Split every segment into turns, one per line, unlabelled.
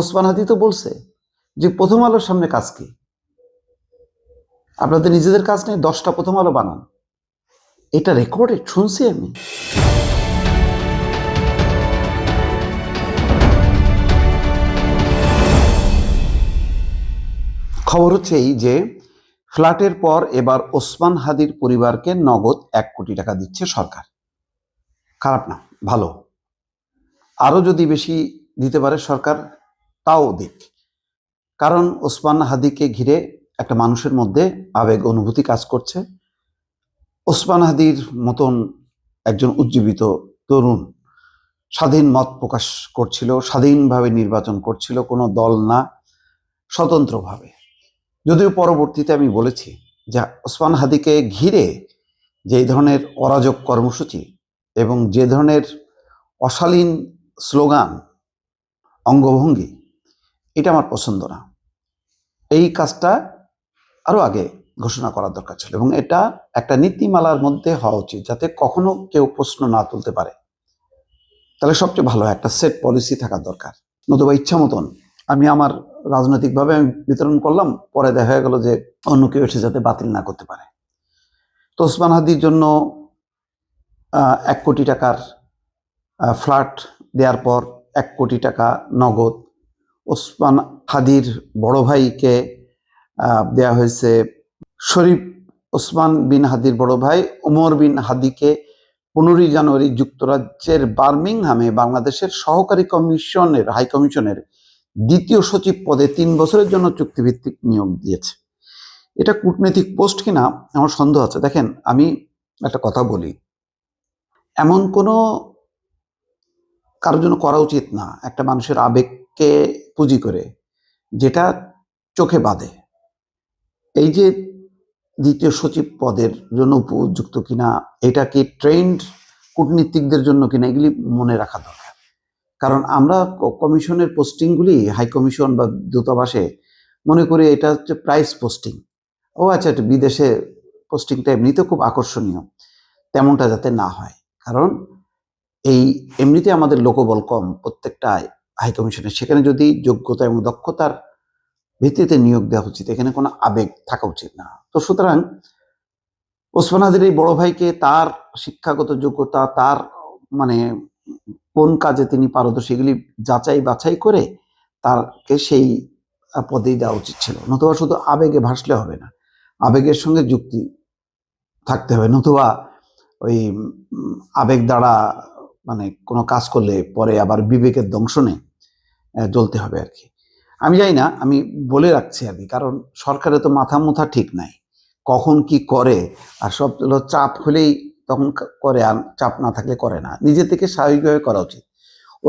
ওসমান হাদি তো বলছে যে প্রথম আলোর সামনে কাজ কি, আপনাদের নিজেদের কাজ নেই, 10টা প্রথম আলো বানান। এটা রেকর্ডে শুনছি আমি। খবর হচ্ছে এই যে ফ্ল্যাটের পর এবার ওসমান হাদির পরিবারকে নগদ 1 কোটি টাকা দিচ্ছে সরকার। খারাপ না, ভালো। আরো যদি বেশি দিতে পারে সরকার তাও দিক, কারণ ওসমান হাদিকে ঘিরে একটা মানুষের মধ্যে আবেগ অনুভূতি কাজ করছে। ওসমান হাদির মতন একজন উজ্জীবিত তরুণ স্বাধীন মত প্রকাশ করছিল, স্বাধীনভাবে নির্বাচন করছিল, কোনো দল না, স্বতন্ত্রভাবে। যদিও পরবর্তীতে আমি বলেছি যে ওসমান হাদিকে ঘিরে যে ধরনের অরাজক কর্মসূচি এবং যে ধরনের অশালীন স্লোগান, অঙ্গভঙ্গি, এটা আমার পছন্দ না। এই কাজটা আরো আগে ঘোষণা করা দরকার ছিল এবং এটা একটা নীতিমালার মধ্যে হওয়া উচিত, যাতে কখনো কেউ প্রশ্ন না তুলতে পারে। তাহলে সবচেয়ে ভালো একটা সেট পলিসি থাকা দরকার। নতুবা ইচ্ছা মতন আমি আমার রাজনৈতিকভাবে আমি বিতরণ করলাম, পরে দেখা গেল যে অন্য কেউ এসে যাতে বাতিল না করতে পারে। তো ওসমান হাদির জন্য 1 কোটি টাকার ফ্ল্যাট দেওয়ার পর 1 কোটি টাকা নগদ ওসমান হাদির বড় ভাইকে দেয়া হয়েছে। শরীফ ওসমান বিন হাদির বড় ভাই ওমর বিন হাদিকে 15 জানুয়ারি যুক্তরাজ্যের বার্মিংহামে বাংলাদেশের সহকারী কমিশনের হাই কমিশনের দ্বিতীয় সচিব পদে 3 বছরের জন্য চুক্তিভিত্তিক নিয়োগ দিয়েছে। এটা কূটনৈতিক পোস্ট কিনা আমার সন্দেহ আছে। দেখেন, আমি একটা কথা বলি, এমন কোনো কারোর জন্য করা উচিত না একটা মানুষের আবেগকে পুঁজি করে যেটা চোখে বাধে। এই যে দ্বিতীয় সচিব পদের জন্য উপযুক্ত কিনা, এটা কি ট্রেন্ড কূটনীতিকদের জন্য কিনা, এগুলি মনে রাখা দরকার। কারণ আমরা কমিশনের পোস্টিংগুলি হাই কমিশন বা দূতাবাসে মনে করি এটা হচ্ছে প্রাইস পোস্টিং। ও আচ্ছা, এটা বিদেশে পোস্টিংটা এমনিতে খুব আকর্ষণীয়, তেমনটা যাতে না হয়। কারণ এই এমনিতে আমাদের লোকবল কম প্রত্যেকটা হাই কমিশনে, সেখানে যদি যোগ্যতা এবং দক্ষতার ভিত্তিতে নিয়োগ দেওয়া উচিত, এখানে কোনো আবেগ থাকা উচিত না। তো সুতরাং ওসমান হাদির এই বড় ভাইকে তার শিক্ষাগত যোগ্যতা, তার মানে কোন কাজে তিনি পারদর্শী, এগুলি যাচাই বাছাই করে তাকে সেই পদেই দেওয়া উচিত ছিল। নতুবা শুধু আবেগে ভাসলে হবে না, আবেগের সঙ্গে যুক্তি থাকতে হবে। নতুবা ওই আবেগ দ্বারা মানে কোনো কাজ করলে পরে আবার বিবেকের দংশনে জ্বলতে হবে আর কি। আমি জানি না, আমি বলে রাখছি আর কি, কারণ সরকারের তো মাথা মুথা ঠিক নাই, কখন কি করে। আর সব চাপ হলেই তখন করে, আর চাপ না থাকলে করে না। নিজে থেকে স্বাভাবিকভাবে করা উচিত।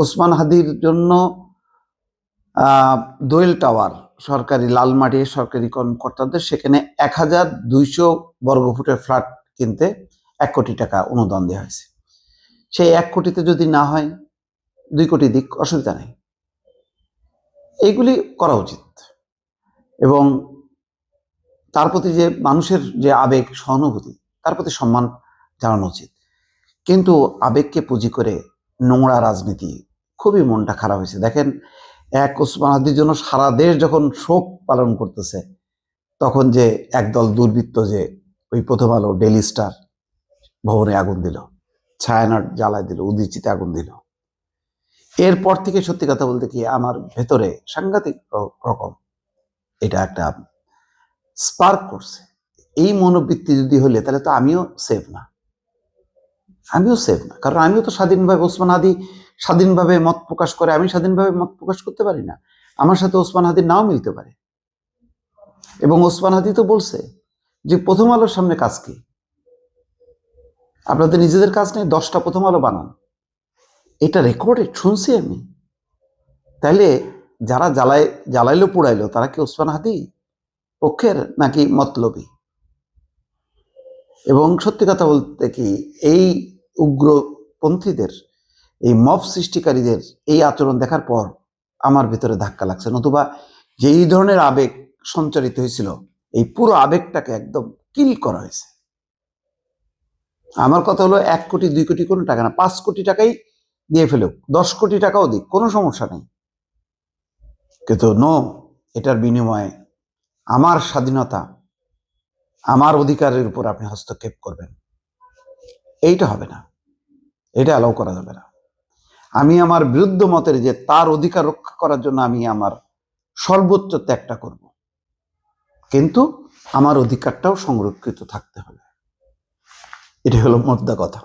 ওসমান হাদির জন্য দোয়েল টাওয়ার সরকারি লালমাটি সরকারি কর্মকর্তাদের সেখানে 1200 বর্গফুটের ফ্ল্যাট কিনতে 1 কোটি টাকা অনুদান দেওয়া হয়েছে। সেই 1 কোটিতে যদি না হয় 2 কোটি দিক, অসুবিধা নেই। এইগুলি করা উচিত এবং তার প্রতি যে মানুষের যে আবেগ সহানুভূতি, তার প্রতি সম্মান জানানো উচিত। কিন্তু আবেগকে পুঁজি করে নোংরা রাজনীতি, খুবই মনটা খারাপ হয়েছে। দেখেন, এক ওসমান হাদির জন্য সারা দেশ যখন শোক পালন করতেছে, তখন যে একদল দুর্বৃত্ত যে ওই প্রথম আলো ডেইলি স্টার ভবনে আগুন দিল, ছায়ানট জ্বালায় দিল, উদীচিতে আগুন দিল। এরপর থেকে সত্যি কথা বলতে কি আমার ভেতরে সাংঘাতিক রকম এটা একটা স্পার্ক করছে। এই মনোবৃত্তি যদি হলে তাহলে তো আমিও সেফ না, কারণ আমিও তো স্বাধীনভাবে, ওসমান হাদি স্বাধীনভাবে মত প্রকাশ করে, আমি স্বাধীনভাবে মত প্রকাশ করতে পারি না। আমার সাথে ওসমান হাদির নাও মিলতে পারে। এবং ওসমান হাদি তো বলছে যে প্রথম আলোর সামনে কাজ কি, আপনাদের নিজেদের কাজ নেই, 10টা প্রথম আলো বানান। এটা রেকর্ডে শুনছি আমি। তাহলে যারা জ্বালাইলো পোড়াইলো তারা কি ওসমান হাদি পক্ষের নাকি মতলবী? এবং সত্যি কথা বলতে কি, এই উগ্রপন্থীদের, এই মব সৃষ্টিকারীদের এই আচরণ দেখার পর আমার ভিতরে ধাক্কা লাগছে। নতুবা যেই ধরনের আবেগ সঞ্চারিত হয়েছিল, এই পুরো আবেগটাকে একদম কিল করা হয়েছে। আমার কথা হলো 1 কোটি 2 কোটি কোনো টাকা না, 5 কোটি টাকাই দিয়ে ফেলুক, 10 কোটি টাকাও দিক, কোনো সমস্যা নেই। কিন্তু নো, এটার বিনিময়ে আমার স্বাধীনতা, আমার অধিকারের উপর আপনি হস্তক্ষেপ করবেন, এইটা হবে না, এটা অ্যালাউ করা যাবে না। আমি আমার বিরুদ্ধ মতের যে তার অধিকার রক্ষা করার জন্য আমি আমার সর্বোচ্চ ত্যাগটা করব, কিন্তু আমার অধিকারটাও সংরক্ষিত থাকতে হবে। এটা হলো মোদ্দা কথা।